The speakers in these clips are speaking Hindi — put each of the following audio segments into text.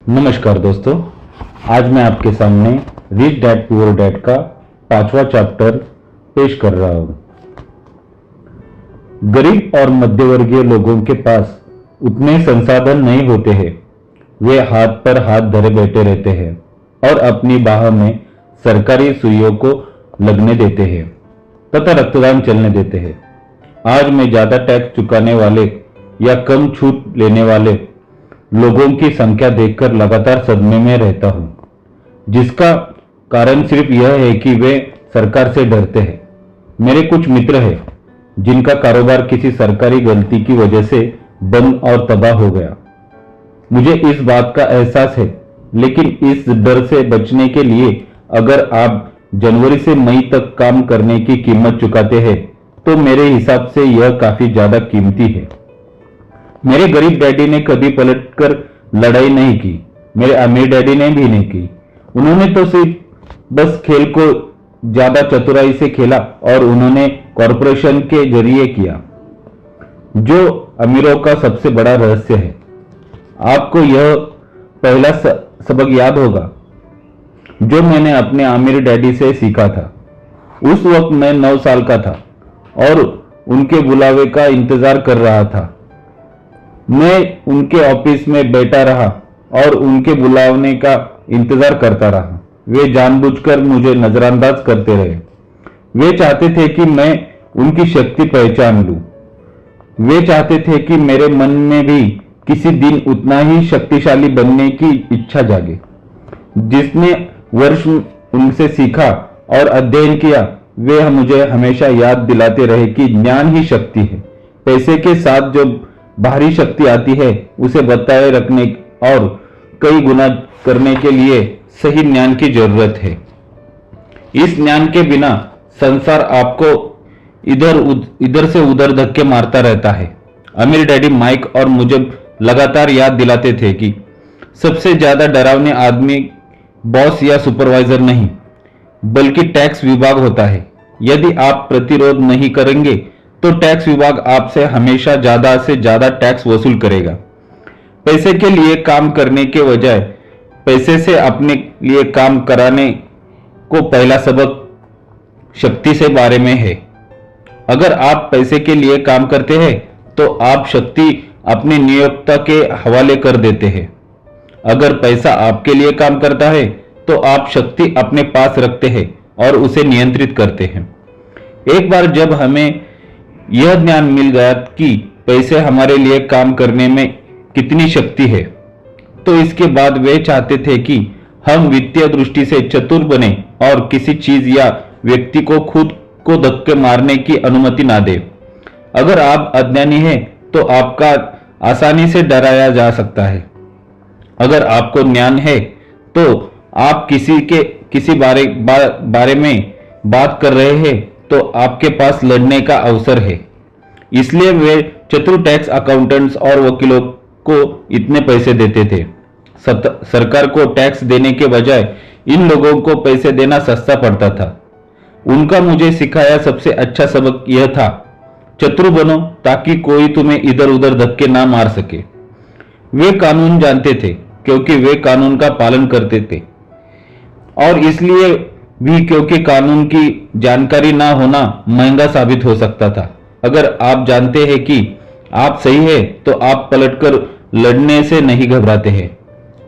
नमस्कार दोस्तों, आज मैं आपके सामने रिच डैड पुअर डैड का 5वां चैप्टर पेश कर रहा हूं। गरीब और मध्यवर्गीय लोगों के पास उतने संसाधन नहीं होते हैं। वे हाथ पर हाथ धरे बैठे रहते हैं और अपनी बाह में सरकारी सुइयों को लगने देते हैं तथा रक्तदान चलने देते हैं। आज मैं ज्यादा टैक्स चुकाने वाले या कम छूट लेने वाले लोगों की संख्या देखकर लगातार सदमे में रहता हूं, जिसका कारण सिर्फ यह है कि वे सरकार से डरते हैं। मेरे कुछ मित्र हैं जिनका कारोबार किसी सरकारी गलती की वजह से बंद और तबाह हो गया। मुझे इस बात का एहसास है, लेकिन इस डर से बचने के लिए अगर आप जनवरी से मई तक काम करने की कीमत चुकाते हैं तो मेरे हिसाब से यह काफी ज्यादा कीमती है। मेरे गरीब डैडी ने कभी पलटकर लड़ाई नहीं की, मेरे अमीर डैडी ने भी नहीं की। उन्होंने तो सिर्फ बस खेल को ज्यादा चतुराई से खेला और उन्होंने कॉरपोरेशन के जरिए किया, जो अमीरों का सबसे बड़ा रहस्य है। आपको यह पहला सबक याद होगा जो मैंने अपने आमिर डैडी से सीखा था। उस वक्त मैं 9 साल का था और उनके बुलावे का इंतजार कर रहा था। मैं उनके ऑफिस में बैठा रहा और उनके बुलावने का इंतजार करता रहा। वे जानबूझकर मुझे नजरअंदाज करते रहे। वे चाहते थे कि मैं उनकी शक्ति पहचान लूं। वे चाहते थे कि मेरे मन में भी किसी दिन उतना ही शक्तिशाली बनने की इच्छा जागे। जिसने वर्ष उनसे सीखा और अध्ययन किया, वे मुझे हमेशा याद दिलाते रहे कि ज्ञान ही शक्ति है। पैसे के साथ जो बाहरी शक्ति आती है उसे बताए रखने और कई गुना करने के लिए सही ज्ञान की जरूरत है। इस ज्ञान के बिना संसार आपको इधर से उधर धक्के मारता रहता है। अमीर डैडी माइक और मुझे लगातार याद दिलाते थे कि सबसे ज्यादा डरावने आदमी बॉस या सुपरवाइजर नहीं, बल्कि टैक्स विभाग होता है। यदि आप प्रतिरोध नहीं करेंगे तो टैक्स विभाग आपसे हमेशा ज्यादा से ज्यादा टैक्स वसूल करेगा। पैसे के लिए काम करने के बजाय पैसे से अपने लिए काम कराने को पहला सबक शक्ति से बारे में है। अगर आप पैसे के लिए काम करते हैं तो आप शक्ति अपने नियोक्ता के हवाले कर देते हैं। अगर पैसा आपके लिए काम करता है तो आप शक्ति अपने पास रखते हैं और उसे नियंत्रित करते हैं। एक बार जब हमें यह ज्ञान मिल गया कि पैसे हमारे लिए काम करने में कितनी शक्ति है, तो इसके बाद वे चाहते थे कि हम वित्तीय दृष्टि से चतुर बने और किसी चीज या व्यक्ति को खुद को धक्के मारने की अनुमति ना दे। अगर आप अज्ञानी हैं तो आपका आसानी से डराया जा सकता है। अगर आपको ज्ञान है तो आप किसी बारे में बात कर रहे हैं तो आपके पास लड़ने का अवसर है। इसलिए वे चतुर टैक्स अकाउंटेंट्स और वकीलों को इतने पैसे देते थे। सरकार को टैक्स देने के बजाय इन लोगों को पैसे देना सस्ता पड़ता था। उनका मुझे सिखाया सबसे अच्छा सबक यह था, चतुर बनो ताकि कोई तुम्हें इधर उधर धक्के ना मार सके। वे कानून जानते थे क्योंकि वे कानून का पालन करते थे, और इसलिए भी क्योंकि कानून की जानकारी ना होना महंगा साबित हो सकता था। अगर आप जानते हैं कि आप सही है तो आप पलटकर लड़ने से नहीं घबराते हैं,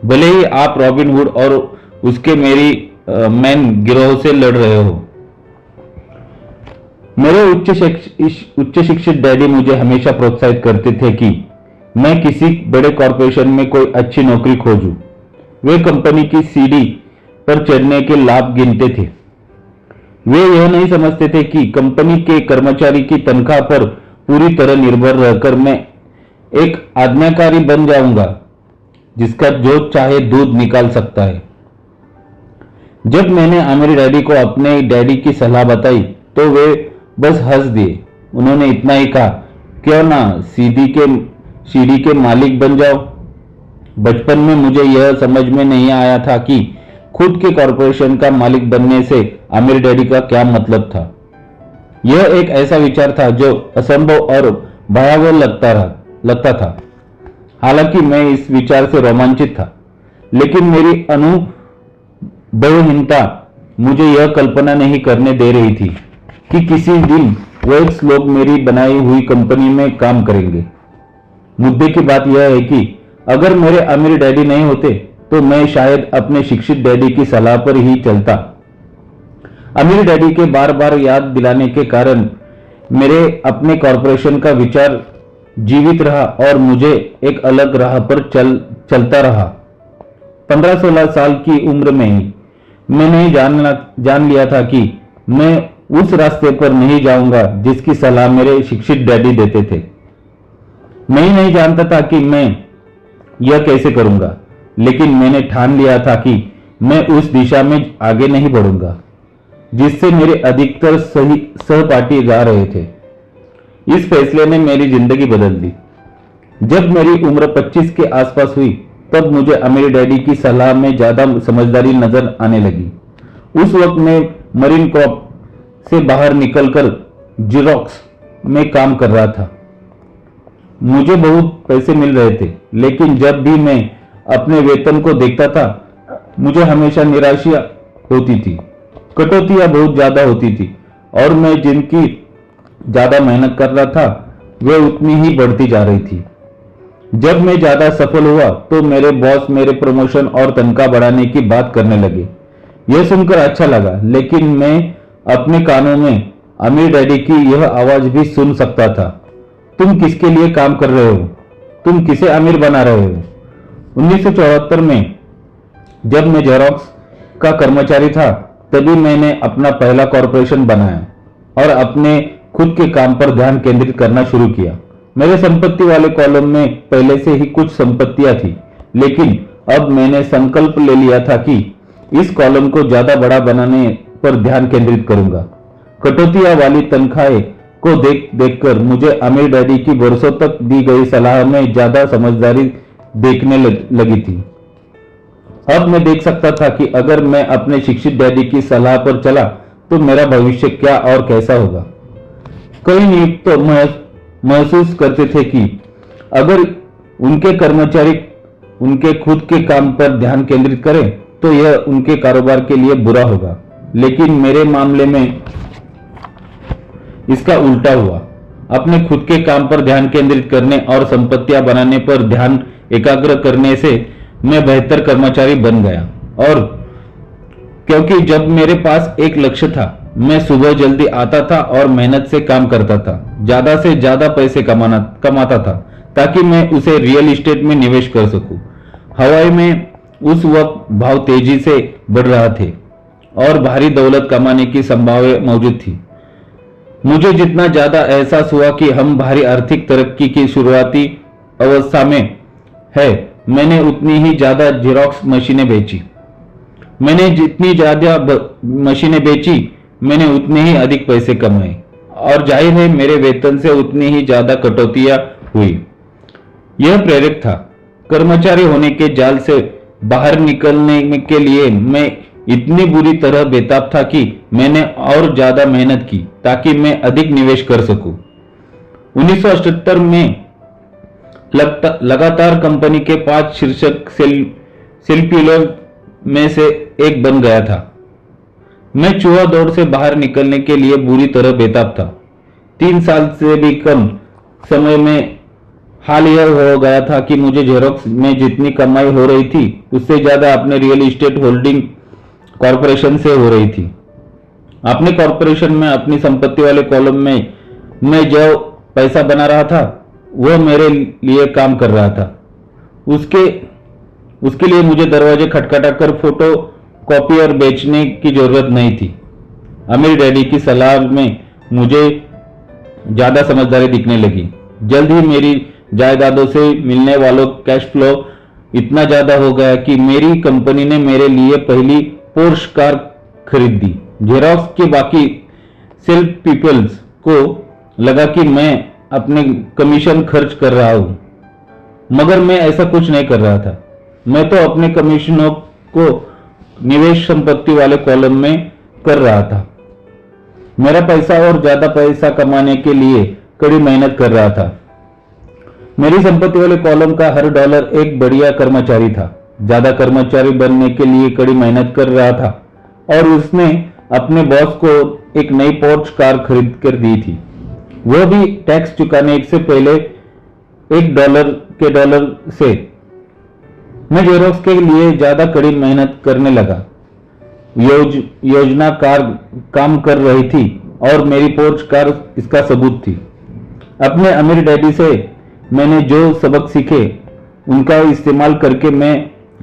भले ही आप रॉबिन हुड और उसके मेरी मैन गिरोह से लड़ रहे हो। मेरे उच्च शिक्षित डैडी मुझे हमेशा प्रोत्साहित करते थे कि मैं किसी बड़े कॉरपोरेशन में कोई अच्छी नौकरी खोजूं। वे कंपनी की सीढ़ी पर चढ़ने के लाभ गिनते थे। वे यह नहीं समझते थे कि कंपनी के कर्मचारी की तनख्वाह पर पूरी तरह निर्भर रहकर मैं एक आज्ञाकारी बन जाऊंगा जिसका जो चाहे दूध निकाल सकता है। जब मैंने आमिर डैडी को अपने डैडी की सलाह बताई तो वे बस हंस दिए। उन्होंने इतना ही कहा, क्यों ना सीढ़ी के मालिक बन जाओ। बचपन में मुझे यह समझ में नहीं आया था कि खुद के कॉरपोरेशन का मालिक बनने से आमिर डैडी का क्या मतलब था। यह एक ऐसा विचार था जो असंभव और भयावह लगता था। हालांकि मैं इस विचार से रोमांचित था। लेकिन मेरी अनुभवहीनता मुझे यह कल्पना नहीं करने दे रही थी कि किसी दिन वह लोग मेरी बनाई हुई कंपनी में काम करेंगे। मुद्दे की बात यह है कि अगर मेरे अमीर डैडी नहीं होते तो मैं शायद अपने शिक्षित डैडी की सलाह पर ही चलता। अमीर डैडी के बार बार याद दिलाने के कारण मेरे अपने कॉरपोरेशन का विचार जीवित रहा और मुझे एक अलग राह पर चलता रहा। 15-16 साल की उम्र में ही मैंने जान लिया था कि मैं उस रास्ते पर नहीं जाऊंगा जिसकी सलाह मेरे शिक्षित डैडी देते थे। मैं ही नहीं जानता था कि मैं यह कैसे करूंगा, लेकिन मैंने ठान लिया था कि मैं उस दिशा में आगे नहीं बढ़ूंगा जिससे मेरे अधिकतर सहपाठी जा रहे थे। इस फैसले ने मेरी जिंदगी बदल दी। जब मेरी उम्र 25 के आसपास हुई तब मुझे अमीर डैडी की सलाह में ज्यादा समझदारी नजर आने लगी। उस वक्त मैं मरीन क्रॉप से बाहर निकलकर जेरोक्स में काम कर रहा था। मुझे बहुत पैसे मिल रहे थे, लेकिन जब भी मैं अपने वेतन को देखता था मुझे हमेशा निराशा होती थी। कटौतियां बहुत ज्यादा होती थी और मैं जिनकी ज्यादा मेहनत कर रहा था वे उतनी ही बढ़ती जा रही थी। जब मैं ज्यादा सफल हुआ तो मेरे बॉस मेरे प्रमोशन और तनख्वाह बढ़ाने की बात करने लगे। यह सुनकर अच्छा लगा, लेकिन मैं अपने कानों में अमीर डैडी की यह आवाज भी सुन सकता था। तुम किसके लिए काम कर रहे हो? तुम किसे अमीर बना रहे हो? 1974 में जब मैं जेरोक्स का कर्मचारी था तभी मैंने अपना पहला कॉरपोरेशन बनाया और अपने खुद के काम पर ध्यान केंद्रित करना शुरू किया। मेरे संपत्ति वाले कॉलम में पहले से ही कुछ संपत्तियां थी, लेकिन अब मैंने संकल्प ले लिया था कि इस कॉलम को ज्यादा बड़ा बनाने पर ध्यान केंद्रित करूंगा। कटौतियां वाली तनख्वाहें को देखकर मुझे अमीर डैडी की वर्षों तक दी गई सलाह में ज्यादा समझदारी देखने लगी थी। अब मैं देख सकता था कि अगर मैं अपने शिक्षित डैडी की सलाह पर चला तो मेरा भविष्य क्या और कैसा होगा। कई नियुक्त तो महसूस करते थे कि अगर उनके कर्मचारी उनके खुद के काम पर ध्यान केंद्रित करें तो यह उनके कारोबार के लिए बुरा होगा, लेकिन मेरे मामले में इसका उल्टा हुआ। अपने खुद के काम पर ध्यान केंद्रित करने और संपत्तियां बनाने पर ध्यान एकाग्र करने से मैं बेहतर कर्मचारी बन गया। और क्योंकि जब मेरे पास एक लक्ष्य था, मैं सुबह जल्दी आता था और मेहनत से काम करता था, ज्यादा से ज्यादा पैसे कमाता था ताकि मैं उसे रियल एस्टेट में निवेश कर सकूं। हवाई में उस वक्त भाव तेजी से बढ़ रहा थे और भारी दौलत कमाने की संभावना मौजूद थी। मुझे जितना ज्यादा एहसास हुआ कि हम भारी आर्थिक तरक्की की शुरुआती अवस्था में है, मैंने उतनी ही ज्यादा जेरोक्स मशीनें बेची। मैंने जितनी ज्यादा मशीनें बेची, मैंने उतने ही अधिक पैसे कमाए और जाहिर है मेरे वेतन से उतनी ही ज्यादा कटौतियां हुई। यह प्रेरक था। कर्मचारी होने के जाल से बाहर निकलने के लिए मैं इतनी बुरी तरह बेताब था कि मैंने और ज्यादा मेहनत की ताकि मैं अधिक निवेश कर सकूं। 1978 में लगातार कंपनी के 5 शीर्षक शिल्पियों में से एक बन गया था। मैं चूहा दौड़ से बाहर निकलने के लिए बुरी तरह बेताब था। 3 साल से भी कम समय में हाल यह हो गया था कि मुझे जेरोक्स में जितनी कमाई हो रही थी उससे ज्यादा अपने रियल एस्टेट होल्डिंग कॉरपोरेशन से हो रही थी। अपने कॉरपोरेशन में अपनी संपत्ति वाले कॉलम में मैं जो पैसा बना रहा था वह मेरे लिए काम कर रहा था। उसके लिए मुझे दरवाजे खटखटाकर फोटो कॉपी और बेचने की जरूरत नहीं थी। अमीर डैडी की सलाह में मुझे ज्यादा समझदारी दिखने लगी। जल्द ही मेरी जायदादों से मिलने वालों कैश फ्लो इतना ज्यादा हो गया कि मेरी कंपनी ने मेरे लिए पहली पोर्श कार खरीद दी। जेरोक्स के बाकी सेल्फ पीपल्स को लगा कि मैं अपने कमीशन खर्च कर रहा हूं, मगर मैं ऐसा कुछ नहीं कर रहा था। मैं तो अपने कमीशनों को निवेश संपत्ति वाले कॉलम में कर रहा था। मेरा पैसा और ज्यादा पैसा कमाने के लिए कड़ी मेहनत कर रहा था। मेरी संपत्ति वाले कॉलम का हर डॉलर एक बढ़िया कर्मचारी था। ज्यादा कर्मचारी बनने के लिए कड़ी मेहनत कर रहा था और उसने अपने बॉस को एक नई पोर्च कार खरीद कर दी थी, वह भी टैक्स चुकाने से पहले $1 से। मैं जेरोक्स के लिए ज्यादा कड़ी मेहनत करने लगा। योजनाकार काम कर रही थी और मेरी पोर्च कार इसका सबूत थी। अपने अमीर डैडी से मैंने जो सबक सीखे उनका इस्तेमाल करके मैं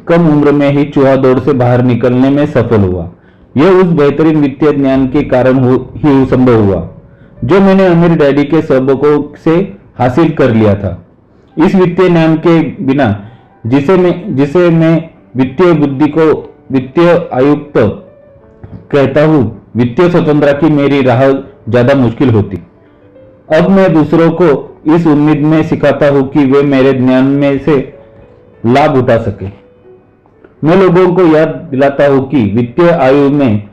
कम उम्र में ही चूहा दौड़ से बाहर निकलने में सफल हुआ। यह उस बेहतरीन वित्तीय ज्ञान के कारण ही संभव हुआ जो मैंने अमीर डैडी के सबकों से हासिल कर लिया था। इस वित्तीय ज्ञान के बिना जिसे मैं वित्तीय बुद्धि को वित्तीय आयुक्त कहता हूं, वित्तीय स्वतंत्रता की मेरी राह ज्यादा मुश्किल होती। अब मैं दूसरों को इस उम्मीद में सिखाता हूं कि वे मेरे ज्ञान में से लाभ उठा सके। मैं लोगों को याद दिलाता हूं कि वित्तीय आयु में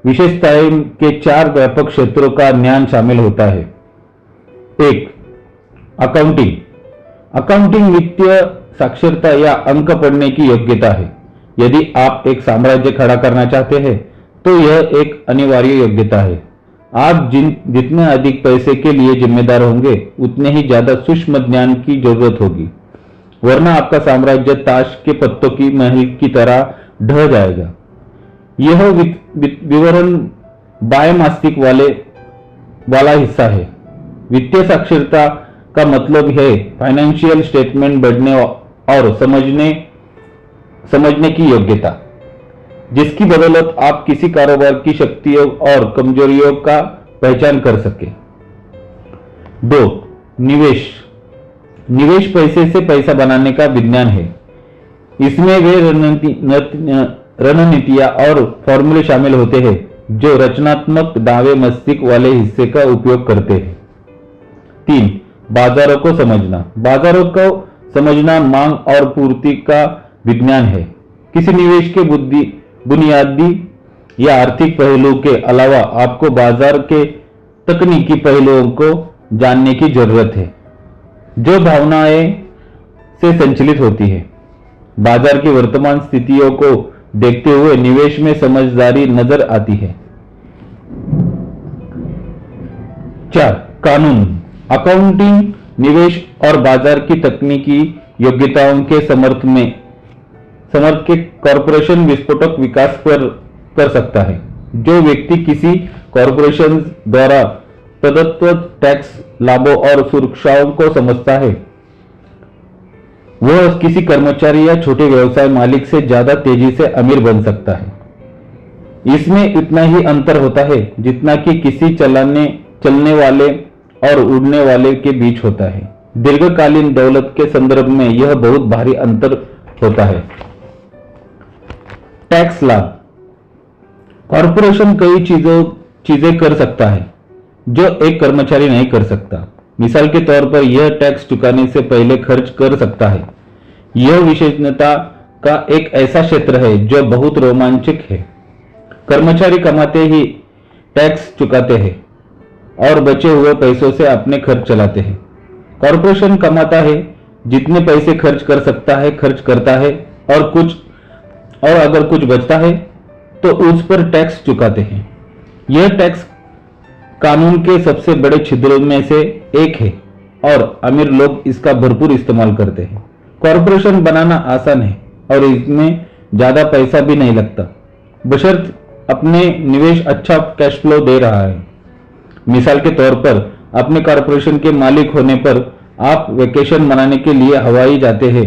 विशेषताएं के 4 व्यापक क्षेत्रों का ज्ञान शामिल होता है। 1. अकाउंटिंग। अकाउंटिंग वित्तीय साक्षरता या अंक पढ़ने की योग्यता है। यदि आप एक साम्राज्य खड़ा करना चाहते हैं तो यह एक अनिवार्य योग्यता है। आप जितने अधिक पैसे के लिए जिम्मेदार होंगे उतने ही ज्यादा सूक्ष्म ज्ञान की जरूरत होगी, वरना आपका साम्राज्य ताश के पत्तों की महल की तरह ढह जाएगा। यह विवरण बाएं मस्तिष्क वाला हिस्सा है। वित्तीय साक्षरता का मतलब है फाइनेंशियल स्टेटमेंट पढ़ने और समझने की योग्यता, जिसकी बदौलत आप किसी कारोबार की शक्तियों और कमजोरियों का पहचान कर सके। 2. निवेश। निवेश पैसे से पैसा बनाने का विज्ञान है। इसमें वे रणनीतियां और फॉर्मूले शामिल होते हैं जो रचनात्मक दावे मस्तिष्क वाले हिस्से का उपयोग करते हैं। 3. बाजारों को समझना। बाजारों को समझना मांग और पूर्ति का विज्ञान है। किसी निवेश के बुनियादी या आर्थिक पहलू के अलावा आपको बाजार के तकनीकी पहलुओं को जानने की जरूरत है जो भावनाएं से संचालित होती है। बाजार की वर्तमान स्थितियों को देखते हुए निवेश में समझदारी नजर आती है। 4. कानून। अकाउंटिंग निवेश और बाजार की तकनीकी योग्यताओं के समर्थ के कॉरपोरेशन विस्फोटक विकास कर सकता है। जो व्यक्ति किसी कॉरपोरेशन द्वारा प्रदत्त टैक्स लाभों और सुरक्षाओं को समझता है, वह किसी कर्मचारी या छोटे व्यवसाय मालिक से ज्यादा तेजी से अमीर बन सकता है। इसमें इतना ही अंतर होता है जितना कि किसी चलने वाले और उड़ने वाले के बीच होता है। दीर्घकालीन दौलत के संदर्भ में यह बहुत भारी अंतर होता है। टैक्स लाभ। कॉरपोरेशन कई चीजें कर सकता है जो एक कर्मचारी नहीं कर सकता। मिसाल के तौर पर यह टैक्स चुकाने से पहले खर्च कर सकता है। यह विशेषज्ञता का एक ऐसा क्षेत्र है जो बहुत रोमांचक है। कर्मचारी कमाते ही टैक्स चुकाते हैं और बचे हुए पैसों से अपने खर्च चलाते हैं। कॉरपोरेशन कमाता है, जितने पैसे खर्च कर सकता है खर्च करता है और अगर कुछ बचता है तो उस पर टैक्स चुकाते हैं। यह टैक्स कानून के सबसे बड़े छिद्रों में से एक है और अमीर लोग इसका भरपूर इस्तेमाल करते हैं। कॉरपोरेशन बनाना आसान है और इसमें ज्यादा पैसा भी नहीं लगता, बशर्ते अपने निवेश अच्छा कैश फ्लो दे रहा है। मिसाल के तौर पर अपने कॉरपोरेशन के मालिक होने पर आप वेकेशन मनाने के लिए हवाई जाते हैं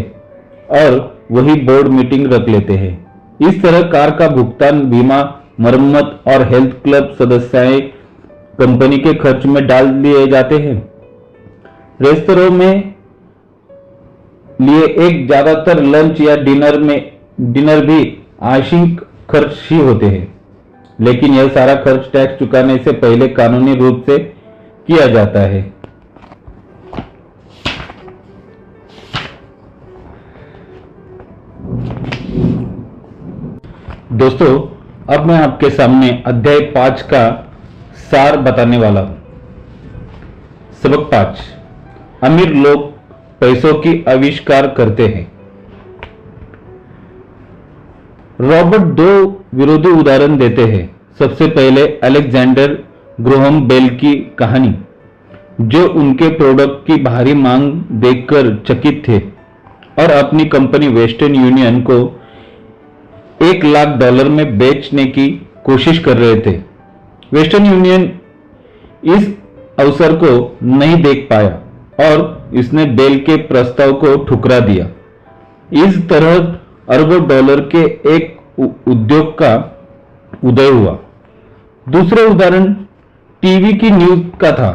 और वही बोर्ड मीटिंग रख लेते हैं। इस तरह कार का भुगतान, बीमा, मरम्मत और हेल्थ क्लब सदस्यताएं कंपनी के खर्च में डाल दिए जाते हैं। रेस्तरां में लिए एक ज्यादातर लंच या डिनर भी आंशिक खर्च ही होते हैं, लेकिन यह सारा खर्च टैक्स चुकाने से पहले कानूनी रूप से किया जाता है। दोस्तों, अब मैं आपके सामने अध्याय 5 का सार बताने वाला हूं। सबक 5। अमीर लोग पैसों की आविष्कार करते हैं। रॉबर्ट दो विरोधी उदाहरण देते हैं। सबसे पहले अलेक्जेंडर ग्रोहम बेल की कहानी, जो उनके प्रोडक्ट की भारी मांग देखकर चकित थे और अपनी कंपनी वेस्टर्न यूनियन को $1 लाख में बेचने की कोशिश कर रहे थे। वेस्टर्न यूनियन इस अवसर को नहीं देख पाया और इसने बेल के प्रस्ताव को ठुकरा दिया। इस तरह अरबों डॉलर के एक उद्योग का उदय हुआ। दूसरा उदाहरण टीवी की न्यूज का था,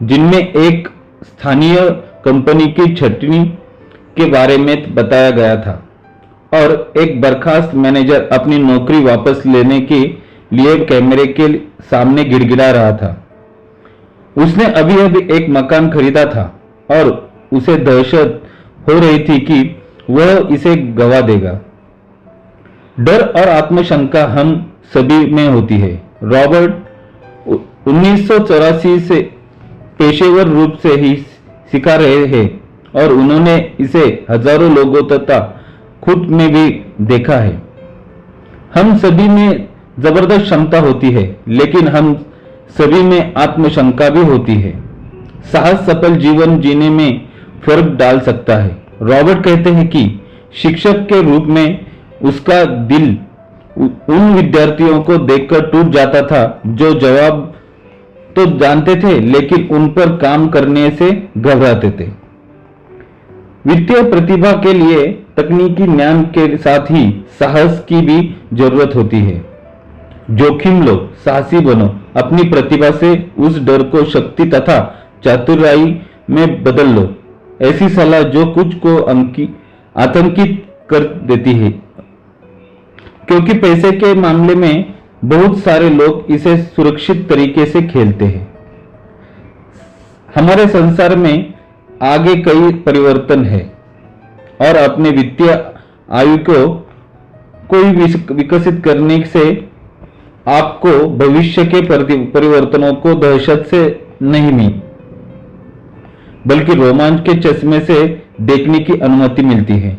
जिनमें एक स्थानीय कंपनी की छटनी के बारे में बताया गया था और एक बर्खास्त मैनेजर अपनी नौकरी वापस लेने के लिए कैमरे के सामने गिड़गिड़ा रहा था। उसने अभी अभी एक मकान खरीदा था और उसे दहशत हो रही थी कि वह इसे गवा देगा। डर और आत्मशंका हम सभी में होती है। रॉबर्ट 1984 से पेशेवर रूप से ही सिखा रहे हैं और उन्होंने इसे हजारों लोगों तथा खुद में भी देखा है। हम सभी में जबरदस्त क्षमता होती है, लेकिन हम सभी में आत्मशंका भी होती है। साहस सफल जीवन जीने में फर्क डाल सकता है। रॉबर्ट कहते हैं कि शिक्षक के रूप में उसका दिल उन विद्यार्थियों को देखकर टूट जाता था जो जवाब तो जानते थे लेकिन उन पर काम करने से घबराते थे। वित्तीय प्रतिभा के लिए तकनीकी ज्ञान के साथ ही साहस की भी जरूरत होती है। जोखिम लो, साहसी बनो, अपनी प्रतिभा से उस डर को शक्ति तथा चातुराई में बदल लो। ऐसी सलाह जो कुछ को आतंकित कर देती है, क्योंकि पैसे के मामले में बहुत सारे लोग इसे सुरक्षित तरीके से खेलते हैं। हमारे संसार में आगे कई परिवर्तन है और अपने वित्तीय आयु को कोई विकसित करने से आपको भविष्य के परिवर्तनों को दहशत से नहीं मिली, बल्कि रोमांच के चश्मे से देखने की अनुमति मिलती है।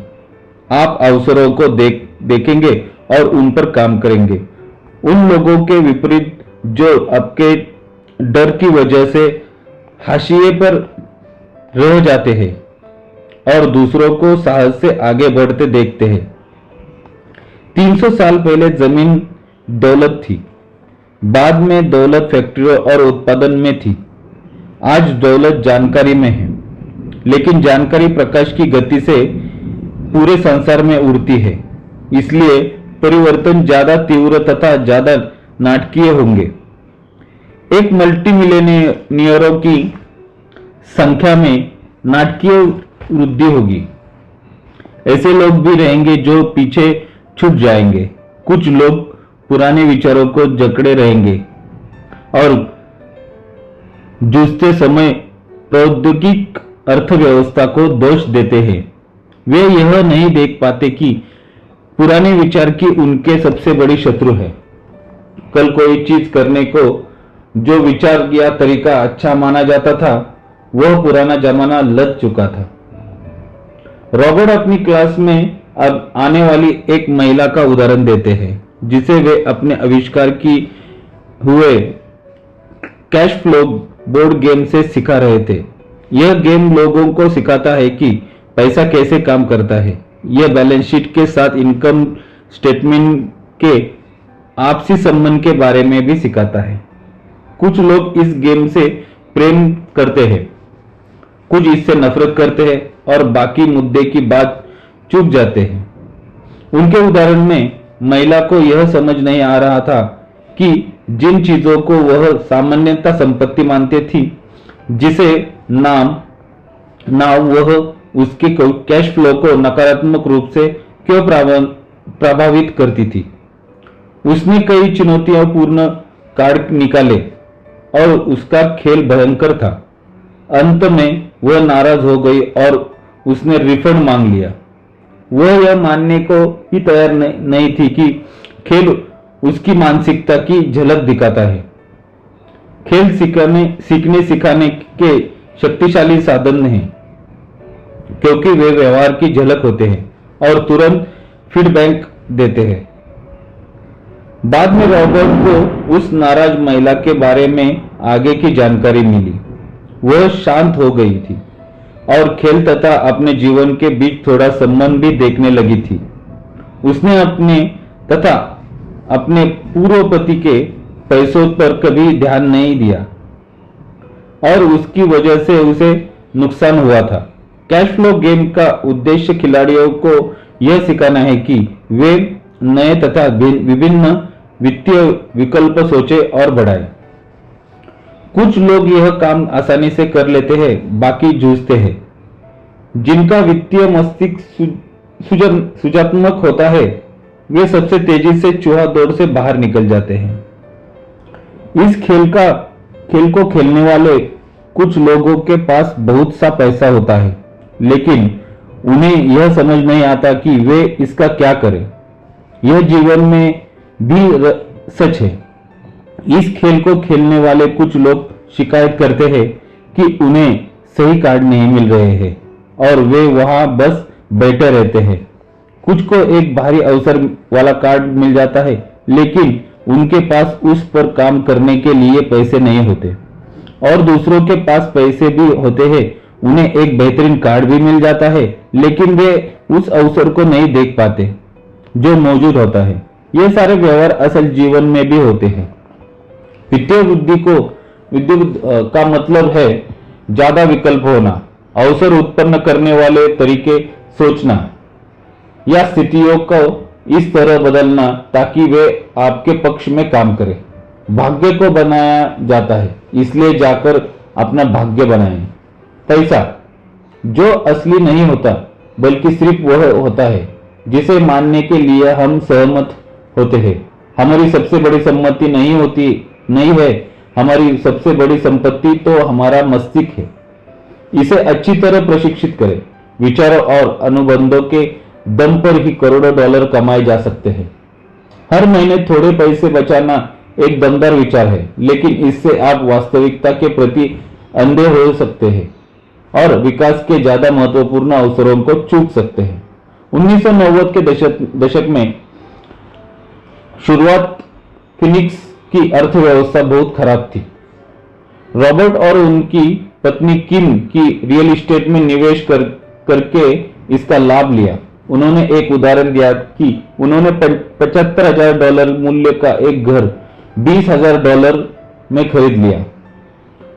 आप अवसरों को देखेंगे और उन पर काम करेंगे। उन लोगों के विपरीत जो आपके डर की वजह से हाशिए पर रह जाते हैं और दूसरों को साहस से आगे बढ़ते देखते हैं। 300 साल पहले जमीन दौलत थी, बाद में दौलत फैक्ट्रियों और उत्पादन में थी। आज दौलत जानकारी में है, लेकिन जानकारी प्रकाश की गति से पूरे संसार में उड़ती है। इसलिए परिवर्तन ज्यादा तीव्र तथा ज्यादा नाटकीय होंगे। एक मल्टी मिलियनियरों की संख्या में नाटकीय वृद्धि होगी। ऐसे लोग भी रहेंगे जो पीछे छूट जाएंगे। कुछ लोग पुराने विचारों को जकड़े रहेंगे और जूझते समय प्रौद्योगिक अर्थव्यवस्था को दोष देते हैं। वे यह नहीं देख पाते कि पुराने विचार की उनके सबसे बड़ी शत्रु है। कल कोई चीज करने को जो विचार या तरीका अच्छा माना जाता था, वह पुराना जमाना लग चुका था। रॉबर्ट अपनी क्लास में अब आने वाली एक महिला का उदाहरण देते हैं, जिसे वे अपने आविष्कार की हुए कैश फ्लो बोर्ड गेम से सिखा रहे थे। यह गेम लोगों को सिखाता है कि पैसा कैसे काम करता है। यह बैलेंस शीट के साथ इनकम स्टेटमेंट के आपसी संबंध के बारे में भी सिखाता है। कुछ लोग इस गेम से प्रेम करते हैं, कुछ इससे नफरत करते हैं और बाकी मुद्दे की बात चूक जाते हैं। उनके उदाहरण में महिला को यह समझ नहीं आ रहा था कि जिन चीजों को वह सामान्यतः संपत्ति मानती थी, जिसे नाम वह उसके कैश फ्लो को नकारात्मक रूप से क्यों प्रभावित करती थी। उसने कई चुनौतियां कार्ड निकाले और उसका खेल भयंकर था। अंत में वह नाराज हो गई और उसने रिफंड मांग लिया। वह यह मानने को ही तैयार नहीं थी कि खेल उसकी मानसिकता की झलक दिखाता है। खेल सीखने सिखाने के शक्तिशाली साधन हैं, क्योंकि वे व्यवहार की झलक होते हैं और तुरंत फीडबैक देते हैं। बाद में रॉबर्ट को उस नाराज महिला के बारे में आगे की जानकारी मिली। वह शांत हो गई थी और खेल तथा अपने जीवन के बीच थोड़ा संबंध भी देखने लगी थी। उसने अपने तथा अपने पूर्व पति के पैसों पर कभी ध्यान नहीं दिया और उसकी वजह से उसे नुकसान हुआ था। कैश फ्लो गेम का उद्देश्य खिलाड़ियों को यह सिखाना है कि वे नए तथा विभिन्न वित्तीय विकल्प सोचे और बढ़ाएं। कुछ लोग यह काम आसानी से कर लेते हैं, बाकी जूझते हैं। जिनका वित्तीय मस्तिष्क सुजात्मक होता है वे सबसे तेजी से चूहा दौड़ से बाहर निकल जाते हैं। इस खेल को खेलने वाले कुछ लोगों के पास बहुत सा पैसा होता है, लेकिन उन्हें यह समझ नहीं आता कि वे इसका क्या करें। यह जीवन में भी सच है। इस खेल को खेलने वाले कुछ लोग शिकायत करते हैं कि उन्हें सही कार्ड नहीं मिल रहे हैं और वे वहां बस बैठे रहते हैं। कुछ को एक भारी अवसर वाला कार्ड मिल जाता है, लेकिन उनके पास उस पर काम करने के लिए पैसे नहीं होते, और दूसरों के पास पैसे भी होते हैं, उन्हें एक बेहतरीन कार्ड भी मिल जाता है, लेकिन वे उस अवसर को नहीं देख पाते जो मौजूद होता है। ये सारे व्यवहार असल जीवन में भी होते हैं। वित्तीय बुद्धि का मतलब है ज्यादा विकल्प होना, अवसर उत्पन्न करने वाले तरीके सोचना या स्थितियों को इस तरह बदलना ताकि वे आपके पक्ष में काम करें। भाग्य को बनाया जाता है, इसलिए जाकर अपना भाग्य बनाएं। पैसा जो असली नहीं होता, बल्कि सिर्फ वह होता है जिसे मानने के लिए हम सहमत होते हैं। हमारी सबसे बड़ी सम्मति नहीं है, हमारी सबसे बड़ी संपत्ति तो हमारा मस्तिष्क है। इसे अच्छी तरह प्रशिक्षित करें। विचारों और अनुबंधों के दम पर ही करोड़ों डॉलर कमाए जा सकते हैं। हर महीने थोड़े पैसे बचाना एक दमदार विचार है, लेकिन इससे आप वास्तविकता के प्रति अंधे हो सकते हैं और विकास के ज्यादा महत्वपूर्ण अवसरों को चूक सकते हैं। 1990 के दशक में शुरुआत फिनिक्स की अर्थव्यवस्था बहुत खराब थी। रॉबर्ट और उनकी पत्नी किम की रियल एस्टेट में निवेश करके इसका लाभ लिया। उन्होंने एक उदाहरण दिया कि उन्होंने $75,000 मूल्य का एक घर $20,000 में खरीद लिया,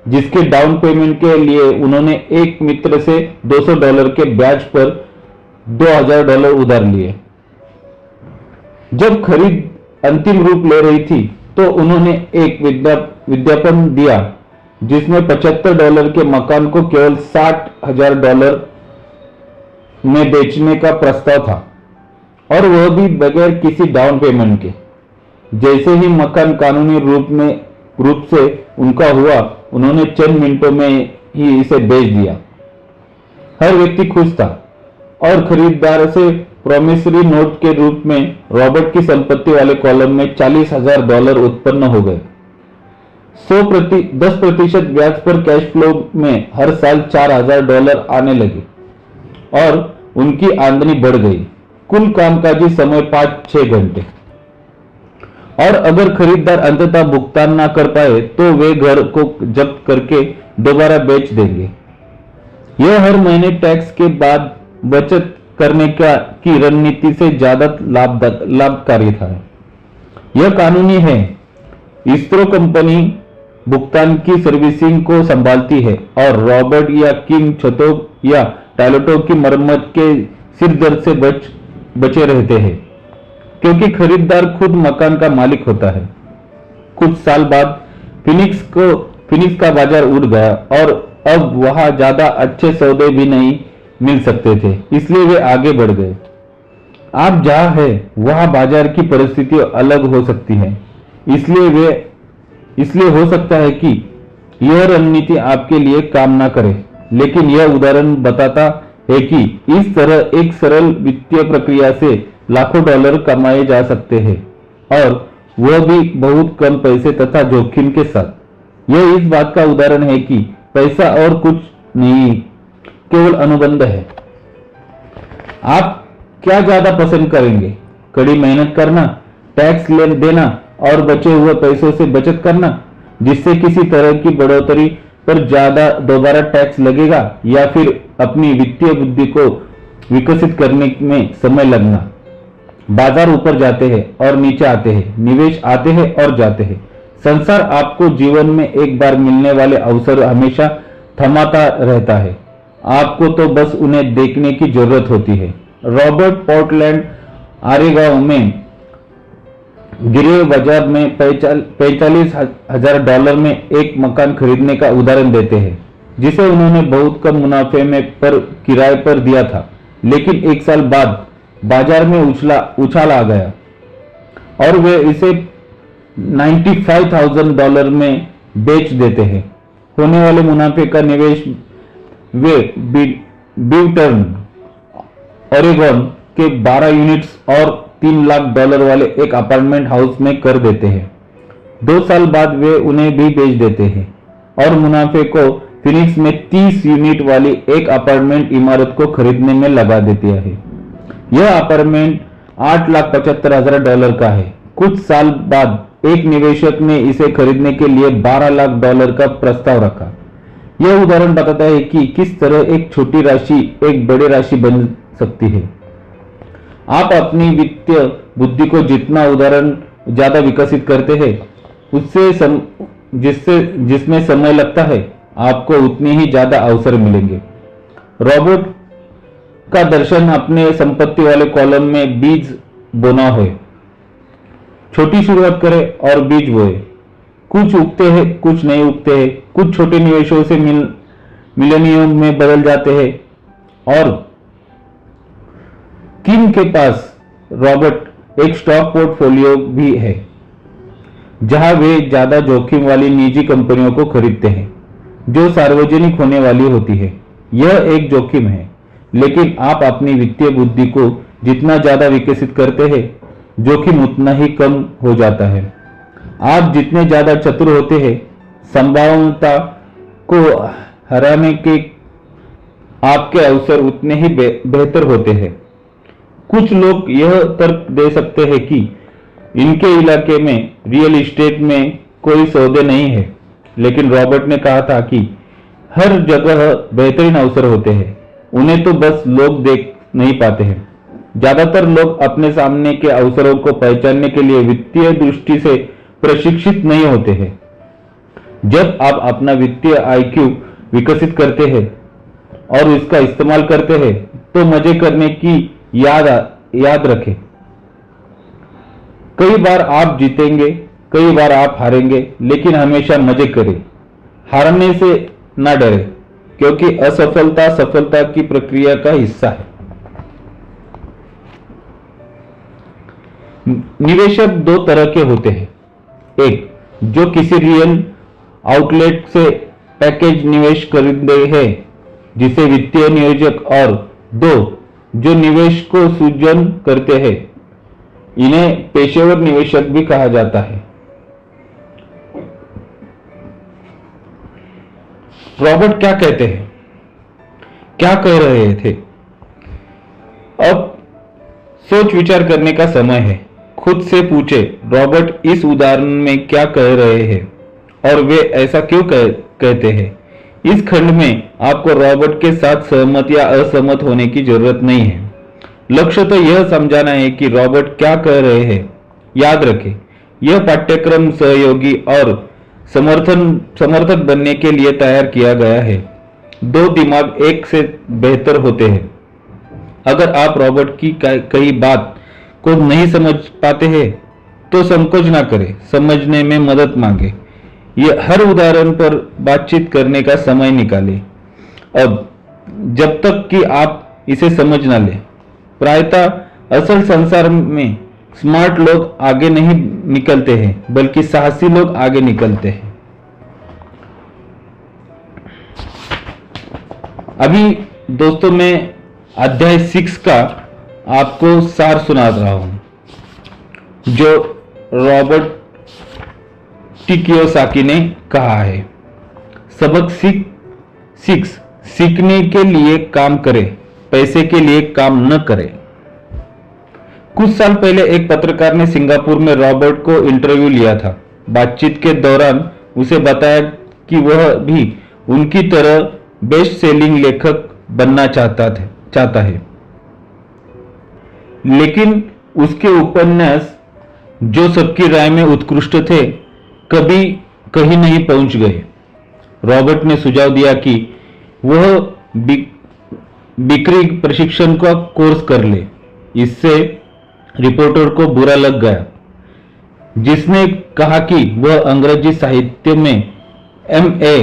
जिसके डाउन पेमेंट के लिए उन्होंने एक मित्र से $200 के ब्याज पर $2,000 उधार लिए। जब खरीद अंतिम रूप ले रही थी तो उन्होंने एक विज्ञापन दिया जिसमें $75 के मकान को केवल $60,000 में बेचने का प्रस्ताव था, और वह भी बगैर किसी डाउन पेमेंट के। जैसे ही मकान कानूनी रूप से उनका हुआ, उन्होंने चंद मिनटों में ही इसे बेच दिया। हर व्यक्ति खुश था और खरीदार से प्रॉमिसरी नोट के रूप में रॉबर्ट की संपत्ति वाले कॉलम में $40,000 उत्पन्न हो गए। 10% ब्याज पर कैश फ्लो में हर साल $4,000 आने लगे और उनकी आमदनी बढ़ गई। कुल कामकाजी समय 5-6 घंटे। और अगर खरीदार अंततः भुगतान ना कर पाए तो वे घर को जब्त करके दोबारा बेच देंगे। यह हर महीने टैक्स के बाद बचत करने की रणनीति से ज्यादा लाभकारी था। यह कानूनी है। इस्रो कंपनी भुगतान की सर्विसिंग को संभालती है और रॉबर्ट या किम छतों या टॉयलेटों की मरम्मत के सिरदर्द से बचे रहते हैं, क्योंकि खरीदार खुद मकान का मालिक होता है। कुछ साल बाद फिनिक्स का बाजार उड़ गया और अब वहां ज्यादा अच्छे सौदे भी नहीं मिल सकते थे, इसलिए वे आगे बढ़ गए। आप जहां हैं वहां बाजार की परिस्थिति अलग हो सकती है, इसलिए हो सकता है कि यह रणनीति आपके लिए काम ना करे, लेकिन यह उदाहरण बताता है कि इस तरह एक सरल वित्तीय प्रक्रिया से लाखों डॉलर कमाए जा सकते हैं, और वह भी बहुत कम पैसे तथा जोखिम के साथ। यह इस बात का उदाहरण है कि पैसा और कुछ नहीं, केवल अनुबंध है। आप क्या ज्यादा पसंद करेंगे, कड़ी मेहनत करना, टैक्स ले देना और बचे हुए पैसों से बचत करना, जिससे किसी तरह की बढ़ोतरी पर ज्यादा दोबारा टैक्स लगेगा, या फिर अपनी वित्तीय बुद्धि को विकसित करने में समय लगना। बाजार ऊपर जाते हैं और नीचे आते हैं, निवेश आते हैं और जाते हैं। संसार आपको जीवन में एक बार मिलने वाले अवसर हमेशा थमाता रहता है, आपको तो बस उन्हें देखने की जरूरत होती है। रॉबर्ट पोर्टलैंड आरेगांव में गिरे बाजार में $45,000 में एक मकान खरीदने का उदाहरण देते हैं, जिसे उन्होंने बहुत कम मुनाफे में पर किराए पर दिया था। लेकिन एक साल बाद बाजार में उछाल आ गया और वे इसे $95,000 में बेच देते हैं। होने वाले मुनाफे का निवेश वे बीवटर्न ओरेगन के 12 यूनिट्स और $3 लाख वाले एक अपार्टमेंट हाउस में कर देते हैं। 2 साल बाद वे उन्हें भी बेच देते हैं और मुनाफे को फिनिक्स में 30 यूनिट वाली एक अपार्टमेंट इमारत को खरीदने में लगा देते हैं। यह अपार्टमेंट $8,75,000 का है। कुछ साल बाद एक निवेशक ने इसे खरीदने के लिए $12 लाख का प्रस्ताव रखा। यह उदाहरण बताता है कि किस तरह एक छोटी राशि एक बड़ी राशि बन सकती है। आप अपनी वित्तीय बुद्धि को जितना ज्यादा विकसित करते हैं, जिसमें समय लगता है, आपको उतने ही ज्यादा अवसर मिलेंगे। रॉबर्ट का दर्शन अपने संपत्ति वाले कॉलम में बीज बोना है। छोटी शुरुआत करें और बीज बोए। कुछ उगते हैं, कुछ नहीं उगते हैं। कुछ छोटे निवेशों से मिलेनियम में बदल जाते हैं। और किम के पास रॉबर्ट एक स्टॉक पोर्टफोलियो भी है, जहां वे ज्यादा जोखिम वाली निजी कंपनियों को खरीदते हैं जो सार्वजनिक होने वाली होती है। यह एक जोखिम है, लेकिन आप अपनी वित्तीय बुद्धि को जितना ज्यादा विकसित करते हैं, जोखिम उतना ही कम हो जाता है। आप जितने ज्यादा चतुर होते हैं, संभावना को हराने के आपके अवसर उतने ही बेहतर होते हैं। कुछ लोग यह तर्क दे सकते हैं कि इनके इलाके में रियल एस्टेट में कोई सौदे नहीं है, लेकिन रॉबर्ट ने कहा था कि हर जगह बेहतरीन अवसर होते हैं, उन्हें तो बस लोग देख नहीं पाते हैं। ज्यादातर लोग अपने सामने के अवसरों को पहचानने के लिए वित्तीय दृष्टि से प्रशिक्षित नहीं होते हैं। जब आप अपना वित्तीय IQ विकसित करते हैं और इसका इस्तेमाल करते हैं, तो मजे करने की याद रखें। कई बार आप जीतेंगे, कई बार आप हारेंगे, लेकिन हमेशा मजे करें। हारने से ना डरे, क्योंकि असफलता सफलता की प्रक्रिया का हिस्सा है। निवेशक 2 तरह के होते हैं। एक, जो किसी रियल आउटलेट से पैकेज निवेश खरीदते हैं, जिसे वित्तीय नियोजक, और 2, जो निवेश को सृजन करते हैं, इन्हें पेशेवर निवेशक भी कहा जाता है। रॉबर्ट क्या कहते हैं, क्या कह रहे थे? अब सोच विचार करने का समय है। खुद से पूछे, रॉबर्ट इस उदाहरण में क्या कह रहे हैं और वे ऐसा क्यों कहते हैं। इस खंड में आपको रॉबर्ट के साथ सहमत या असहमत होने की जरूरत नहीं है। लक्ष्य तो यह समझाना है कि रॉबर्ट क्या कह रहे हैं। याद रखें, यह पाठ्यक्रम सहयोगी और समर्थक बनने के लिए तैयार किया गया है। 2 दिमाग एक से बेहतर होते हैं। अगर आप रॉबर्ट की कई बात को नहीं समझ पाते हैं, तो संकोच ना करें, समझने में मदद मांगे। ये हर उदाहरण पर बातचीत करने का समय निकालें, अब जब तक कि आप इसे समझ ना लें। प्रायतः असल संसार में स्मार्ट लोग आगे नहीं निकलते हैं, बल्कि साहसी लोग आगे निकलते हैं। अभी दोस्तों, मैं अध्याय 6 का आपको सार सुना रहा हूं, जो रॉबर्ट टी कियोसाकी ने कहा है। सबक 6, सीखने के लिए काम करें, पैसे के लिए काम न करें। कुछ साल पहले एक पत्रकार ने सिंगापुर में रॉबर्ट को इंटरव्यू लिया था। बातचीत के दौरान उसे बताया कि वह भी उनकी तरह बेस्ट सेलिंग लेखक बनना चाहता है, लेकिन उसके उपन्यास जो सबकी राय में उत्कृष्ट थे कभी कहीं नहीं पहुंच गए। रॉबर्ट ने सुझाव दिया कि वह बिक्री प्रशिक्षण का कोर्स कर ले। इससे रिपोर्टर को बुरा लग गया, जिसने कहा कि वह अंग्रेजी साहित्य में एमए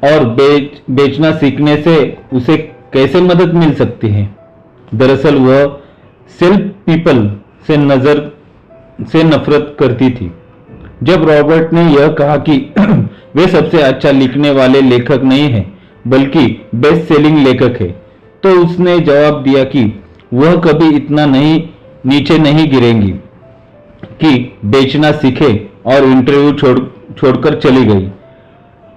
और बेचना सीखने से उसे कैसे मदद मिल सकती है। दरअसल वह सेल्फ पीपल से नफरत करती थी। जब रॉबर्ट ने यह कहा कि वे सबसे अच्छा लिखने वाले लेखक नहीं हैं बल्कि बेस्ट सेलिंग लेखक है, तो उसने जवाब दिया कि वह कभी इतना नीचे नहीं गिरेंगी कि बेचना सीखे और इंटरव्यू छोड़कर चली गई।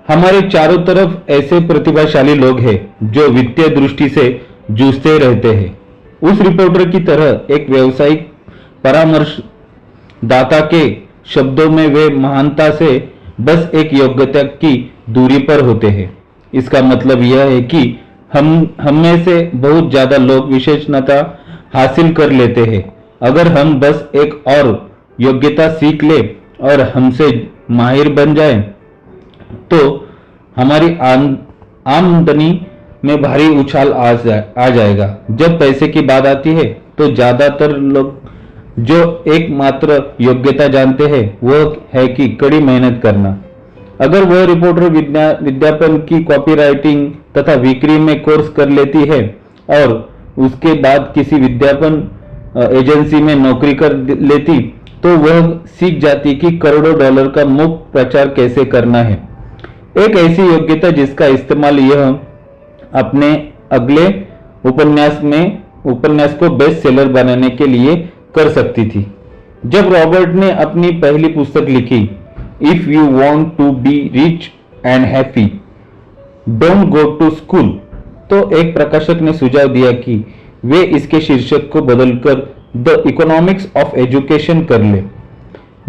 हमारे चारों तरफ ऐसे प्रतिभाशाली लोग हैं जो वित्तीय दृष्टि से जूझते रहते हैं। उस रिपोर्टर की तरह एक व्यावसायिक परामर्शदाता के शब्दों में वे महानता से बस एक योग्यता की दूरी पर होते हैं। इसका मतलब यह है कि हम में से बहुत ज्यादा लोग विशेषज्ञता हासिल कर लेते हैं। अगर हम बस एक और योग्यता सीख ले और हमसे माहिर बन जाए तो हमारी आमदनी में भारी उछाल आ जाएगा। जब पैसे की बात आती है तो ज्यादातर लोग जो एकमात्र योग्यता जानते हैं वह है कि कड़ी मेहनत करना। अगर वह रिपोर्टर विज्ञापन की कॉपीराइटिंग तथा बिक्री में कोर्स कर लेती है और उसके बाद किसी विज्ञापन एजेंसी में नौकरी कर लेती तो वह सीख जाती कि करोड़ों डॉलर का मुफ्त प्रचार कैसे करना है। एक ऐसी योग्यता जिसका इस्तेमाल यह अपने अगले उपन्यास को बेस्ट सेलर बनाने के लिए कर सकती थी। जब रॉबर्ट ने अपनी पहली पुस्तक लिखी, if you want to be rich and happy don't go to school, तो एक प्रकाशक ने सुझाव दिया कि वे इसके शीर्षक को बदलकर द इकोनॉमिक्स ऑफ एजुकेशन कर ले।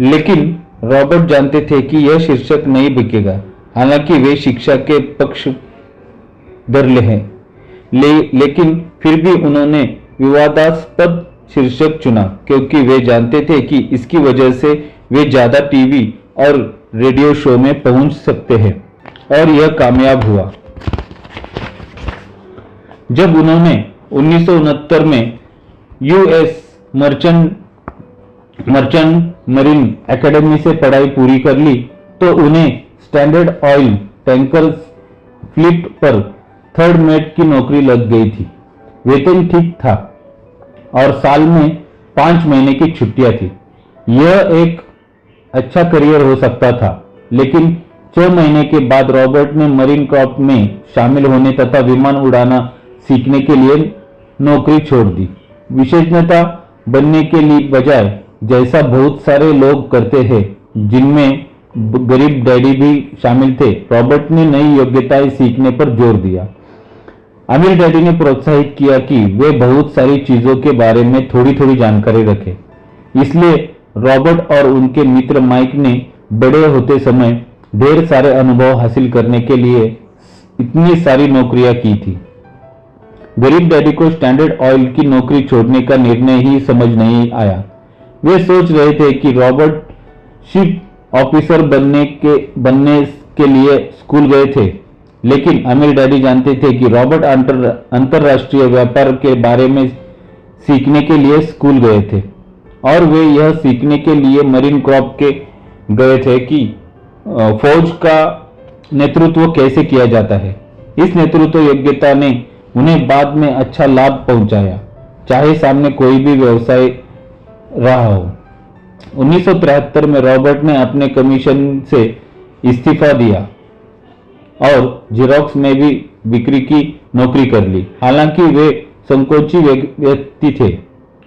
लेकिन रॉबर्ट जानते थे कि यह शीर्षक नहीं बिकेगा। हालांकि वे शिक्षा के पक्ष धरले हैं, लेकिन फिर भी उन्होंने विवादास्पद शीर्षक चुना क्योंकि वे जानते थे कि इसकी वजह से वे ज्यादा टीवी और रेडियो शो में पहुंच सकते हैं, और यह कामयाब हुआ। जब उन्होंने 1969 में यूएस मर्चेंट मरीन एकेडमी से पढ़ाई पूरी कर ली तो उन्हें स्टैंडर्ड ऑयल टैंकर फ्लीट पर थर्ड मेट की नौकरी लग गई थी। वेतन ठीक था और साल में 5 महीने की छुट्टियां थी। यह एक अच्छा करियर हो सकता था, लेकिन 6 महीने के बाद रॉबर्ट ने मरीन कॉर्प में शामिल होने तथा विमान उड़ाना सीखने के लिए नौकरी छोड़ दी। विशेषज्ञता बनने के लिए बजाय, जैसा बहुत सारे लोग करते हैं जिनमें गरीब डैडी भी शामिल थे, रॉबर्ट ने नई योग्यताएं सीखने पर जोर दिया। अमीर डैडी ने प्रोत्साहित किया कि वे बहुत सारी चीजों के बारे में थोड़ी थोड़ी जानकारी रखें। इसलिए रॉबर्ट और उनके मित्र माइक ने बड़े होते समय ढेर सारे अनुभव हासिल करने के लिए इतनी सारी नौकरियां की थी। गरीब डैडी को स्टैंडर्ड ऑयल की नौकरी छोड़ने का निर्णय ही समझ नहीं आया। वे सोच रहे थे कि रॉबर्ट शिप ऑफिसर बनने के लिए स्कूल गए थे, लेकिन अमीर डैडी जानते थे कि रॉबर्ट अंतरराष्ट्रीय व्यापार के बारे में सीखने के लिए स्कूल गए थे, और वे यह सीखने के लिए मरीन कॉर्प के गए थे कि फौज का नेतृत्व कैसे किया जाता है। इस नेतृत्व योग्यता ने उन्हें बाद में अच्छा लाभ पहुंचाया, चाहे सामने कोई भी व्यवसाय रहा हो। 1973 में रॉबर्ट ने अपने कमीशन से इस्तीफा दिया और जेरोक्स में भी बिक्री की नौकरी कर ली। हालांकि वे संकोची व्यक्ति थे,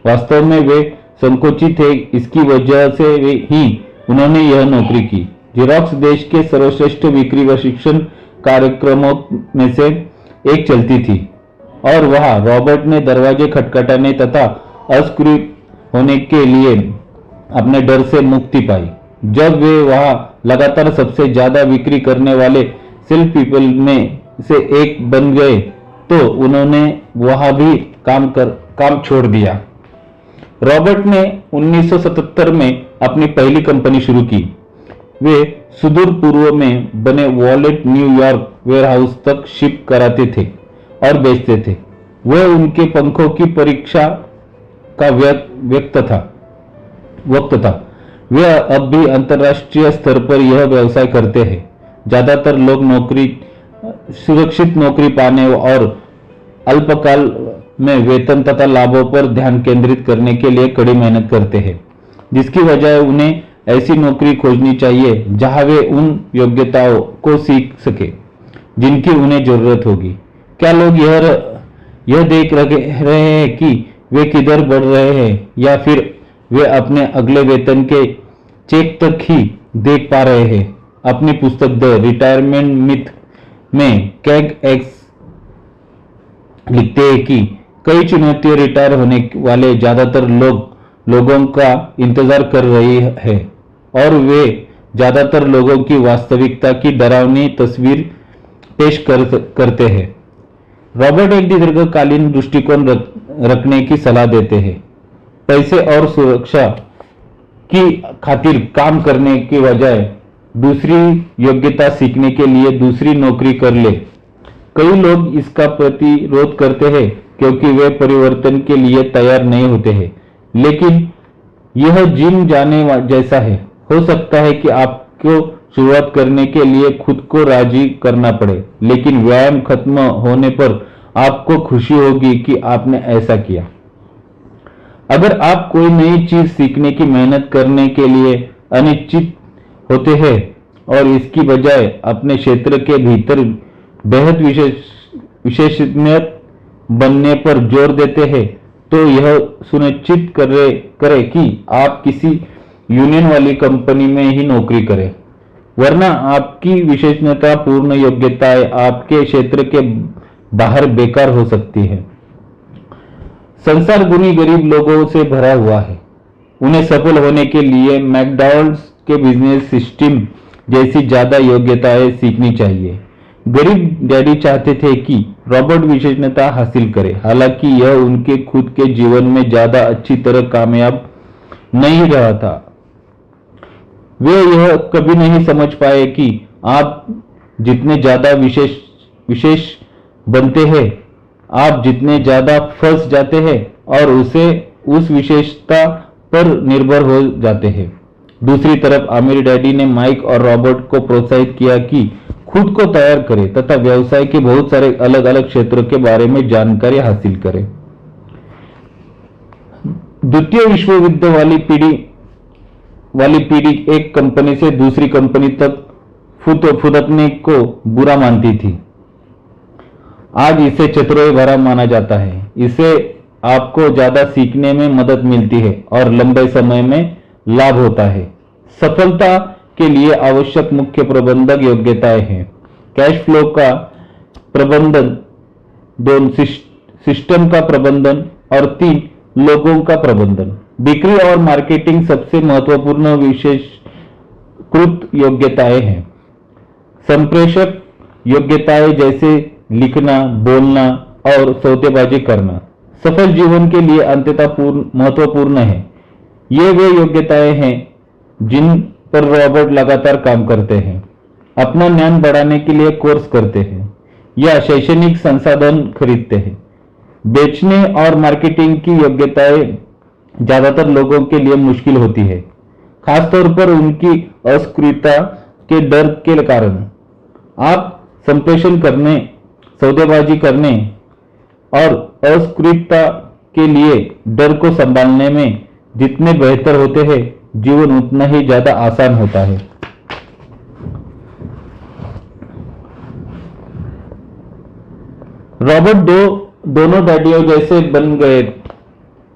वास्तव में वे संकोची थे, इसकी वजह से ही उन्होंने यह नौकरी की। जेरोक्स देश के सर्वश्रेष्ठ बिक्री प्रशिक्षण कार्यक्रमों में से एक चलती थी और वहां रॉबर्ट ने दरवाजे खटखटाने तथा होने के लिए अपने डर से मुक्ति पाई। जब वे वहां लगातार सबसे ज्यादा बिक्री करने वाले सेल्स पीपल में से एक बन गए तो उन्होंने वहां भी काम छोड़ दिया। रॉबर्ट ने 1977 में अपनी पहली कंपनी शुरू की। वे सुदूर पूर्व में बने वॉलेट न्यूयॉर्क वेयरहाउस तक शिप कराते थे और बेचते थे। वह उनके पंखों की परीक्षा का वक्त था। वे अब भी अंतर्राष्ट्रीय स्तर पर यह व्यवसाय करते हैं। ज्यादातर लोग सुरक्षित नौकरी पाने और अल्पकाल में वेतन तथा लाभों पर ध्यान केंद्रित करने के लिए कड़ी मेहनत करते हैं, जिसकी वजह उन्हें ऐसी नौकरी खोजनी चाहिए जहां वे उन योग्यताओं को सीख सके जिनकी उन्हें जरूरत होगी। क्या लोग यह देख रहे हैं कि वे किधर बढ़ रहे हैं, या फिर वे अपने अगले वेतन के चेक तक ही देख पा रहे हैं? अपनी पुस्तक द रिटायरमेंट मिथ में कैग एक्स लिखते हैं कि कई चुनौतियां रिटायर होने वाले ज्यादातर लोगों का इंतजार कर रही है और वे ज्यादातर लोगों की वास्तविकता की डरावनी तस्वीर पेश करते हैं। रॉबर्ट एक दीर्घकालीन दृष्टिकोण रखने की सलाह देते हैं। पैसे और सुरक्षा की खातिर काम करने के बजाय दूसरी योग्यता सीखने के लिए दूसरी नौकरी कर ले। कई लोग इसका प्रतिरोध करते हैं क्योंकि वे परिवर्तन के लिए तैयार नहीं होते हैं, लेकिन यह जिम जाने जैसा है। हो सकता है कि आपको शुरुआत करने के लिए खुद को राजी करना पड़े, लेकिन व्यायाम खत्म होने पर आपको खुशी होगी कि आपने ऐसा किया। अगर आप कोई नई चीज सीखने की मेहनत करने के लिए अनिश्चित होते हैं और इसकी बजाय अपने क्षेत्र के भीतर बेहद विशेषज्ञ बनने पर जोर देते हैं, तो यह सुनिश्चित करें कि आप किसी यूनियन वाली कंपनी में ही नौकरी करें, वरना आपकी विशेषज्ञता पूर्ण योग्यताएं आपके क्षेत्र के बाहर बेकार हो सकती है। संसार गुणी गरीब लोगों से भरा हुआ है। उन्हें सफल होने के लिए मैकडॉनल्ड्स के बिजनेस सिस्टम जैसी ज्यादा योग्यताएं सीखनी चाहिए। गरीब डैडी चाहते थे कि रॉबर्ट विशेषज्ञता हासिल करे, हालांकि यह उनके खुद के जीवन में ज्यादा अच्छी तरह कामयाब नहीं रहा था। वे यह कभी नहीं समझ पाए कि आप जितने ज्यादा विशेष बनते हैं, आप जितने ज्यादा फंस जाते हैं और उस विशेषता पर निर्भर हो जाते हैं। दूसरी तरफ आमिर डैडी ने माइक और रॉबर्ट को प्रोत्साहित किया कि खुद को तैयार करें तथा व्यवसाय के बहुत सारे अलग अलग क्षेत्रों के बारे में जानकारी हासिल करें। द्वितीय विश्व युद्ध वाली पीढ़ी एक कंपनी से दूसरी कंपनी तक फुदकने को बुरा मानती थी। आज इसे चतुराई भरा माना जाता है। इसे आपको ज्यादा सीखने में मदद मिलती है और लंबे समय में लाभ होता है। सफलता के लिए आवश्यक मुख्य प्रबंधक योग्यताएं हैं: कैश फ्लो का प्रबंधन, 2 सिस्टम का प्रबंधन और 3 लोगों का प्रबंधन। बिक्री और मार्केटिंग सबसे महत्वपूर्ण विशेषकृत योग्यताएं हैं। संप्रेषक योग्यताएं जैसे लिखना, बोलना और सौदेबाजी करना सफल जीवन के लिए अत्यंत महत्वपूर्ण है। ये वे योग्यताएं हैं जिन पर रॉबर्ट लगातार काम करते हैं, अपना ज्ञान बढ़ाने के लिए कोर्स करते हैं या शैक्षणिक संसाधन खरीदते हैं। बेचने और मार्केटिंग की योग्यताएं ज्यादातर लोगों के लिए मुश्किल होती है, खासतौर पर उनकी अस्वीकृता के डर के कारण। आप संप्रेषण करने, सौदेबाजी करने और अस्वीकृता के लिए डर को संभालने में जितने बेहतर होते हैं, जीवन उतना ही ज्यादा आसान होता है। रॉबर्ट दोनों डैडियों जैसे बन गए।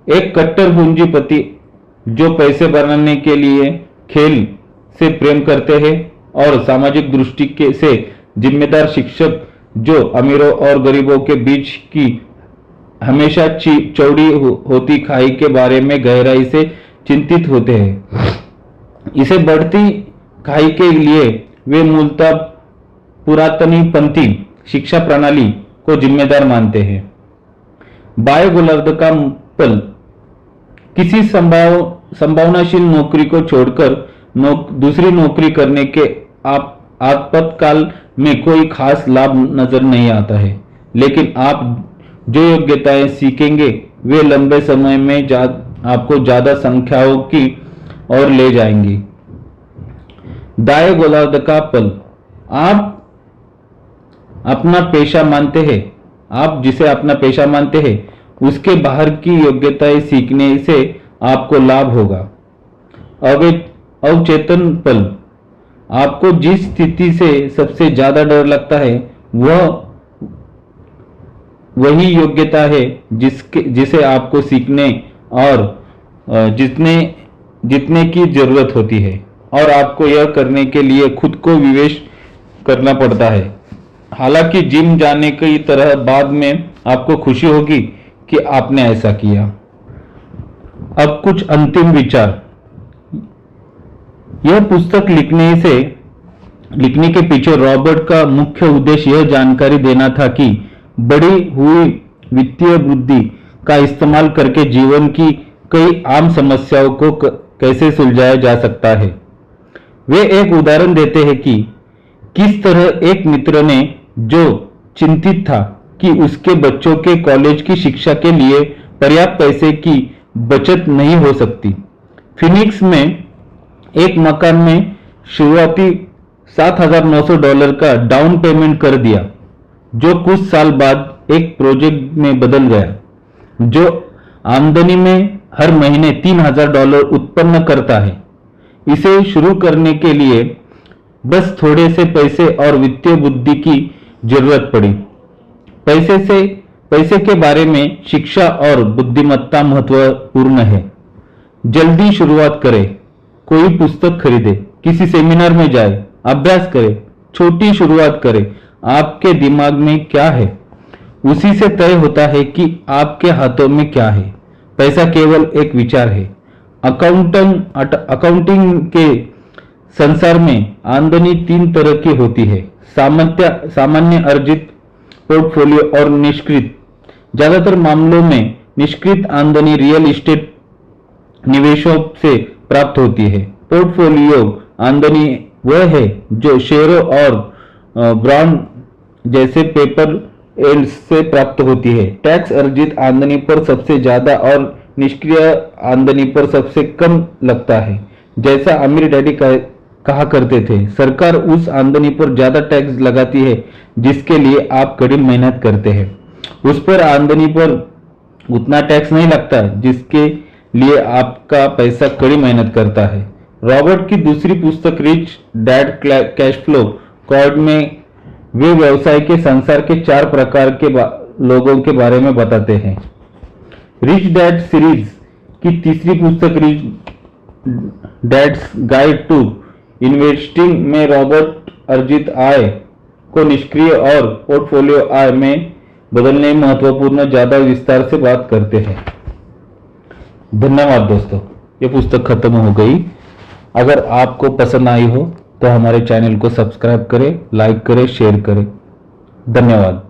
एक कट्टर पूंजीपति जो पैसे बनाने के लिए खेल से प्रेम करते हैं और सामाजिक दृष्टि से जिम्मेदार शिक्षक जो अमीरों और गरीबों के बीच की हमेशा चौड़ी होती खाई के बारे में गहराई से चिंतित होते हैं। इसे बढ़ती खाई के लिए वे मूलतः पुरातनीपंथी शिक्षा प्रणाली को जिम्मेदार मानते हैं। बाह्य गोलार्ध का पल किसी संभावनाशील नौकरी को छोड़कर दूसरी नौकरी करने के आपातकाल में कोई खास लाभ नजर नहीं आता है, लेकिन आप जो योग्यताएं सीखेंगे वे लंबे समय में आपको ज्यादा संख्याओं की ओर ले जाएंगी। दाएं गोलार्ध का पल आप अपना पेशा मानते हैं, आप जिसे अपना पेशा मानते हैं उसके बाहर की योग्यताएं सीखने से आपको लाभ होगा। अवचेतन पल आपको जिस स्थिति से सबसे ज्यादा डर लगता है वह वही योग्यता है जिसे आपको सीखने और जितने की जरूरत होती है, और आपको यह करने के लिए खुद को विवेश करना पड़ता है। हालांकि जिम जाने की तरह बाद में आपको खुशी होगी कि आपने ऐसा किया। अब कुछ अंतिम विचार। यह पुस्तक लिखने के पीछे रॉबर्ट का मुख्य उद्देश्य यह जानकारी देना था कि बढ़ी हुई वित्तीय बुद्धि का इस्तेमाल करके जीवन की कई आम समस्याओं को कैसे सुलझाया जा सकता है। वे एक उदाहरण देते हैं कि किस तरह एक मित्र ने जो चिंतित था कि उसके बच्चों के कॉलेज की शिक्षा के लिए पर्याप्त पैसे की बचत नहीं हो सकती, फिनिक्स में एक मकान में शुरुआती $7,900 का डाउन पेमेंट कर दिया, जो कुछ साल बाद एक प्रोजेक्ट में बदल गया, जो आमदनी में हर महीने $3,000 उत्पन्न करता है। इसे शुरू करने के लिए बस थोड़े से पैसे और वित्तीय बुद्धि की जरूरत पड़ी। पैसे के बारे में शिक्षा और बुद्धिमत्ता महत्वपूर्ण है। जल्दी शुरुआत करें, कोई पुस्तक खरीदे, किसी सेमिनार में जाए, अभ्यास करें, छोटी शुरुआत करें। आपके दिमाग में क्या है उसी से तय होता है कि आपके हाथों में क्या है। पैसा केवल एक विचार है। अकाउंटिंग के संसार में आमदनी 3 तरह की होती है, सामान्य, अर्जित, पोर्टफोलियो और निष्क्रिय। ज्यादातर मामलों में निष्क्रिय आमदनी रियल एस्टेट निवेशों से प्राप्त होती है। पोर्टफोलियो आमदनी वह है जो शेयरों और बॉन्ड जैसे पेपर एंड से प्राप्त होती है। टैक्स अर्जित आमदनी पर सबसे ज्यादा और निष्क्रिय आमदनी पर सबसे कम लगता है। जैसा अमीर डैडी कहा करते थे, सरकार उस आमदनी पर ज्यादा टैक्स लगाती है जिसके लिए आप कड़ी मेहनत करते हैं। उस पर आमदनी पर उतना टैक्स नहीं लगता जिसके लिए आपका पैसा कड़ी मेहनत करता है। रॉबर्ट की दूसरी पुस्तक rich dad cash flow cord में वे व्यवसाय के संसार के 4 प्रकार के लोगों के बारे में बताते हैं। रिच डैड सीरीज की तीसरी पुस्तक rich dad's guide to investing में रॉबर्ट अर्जित आय को निष्क्रिय और पोर्टफोलियो आय में बदलने में महत्वपूर्ण ज्यादा विस्तार से बात करते हैं। धन्यवाद दोस्तों, ये पुस्तक खत्म हो गई। अगर आपको पसंद आई हो तो हमारे चैनल को सब्सक्राइब करें, लाइक करें, शेयर करें। धन्यवाद।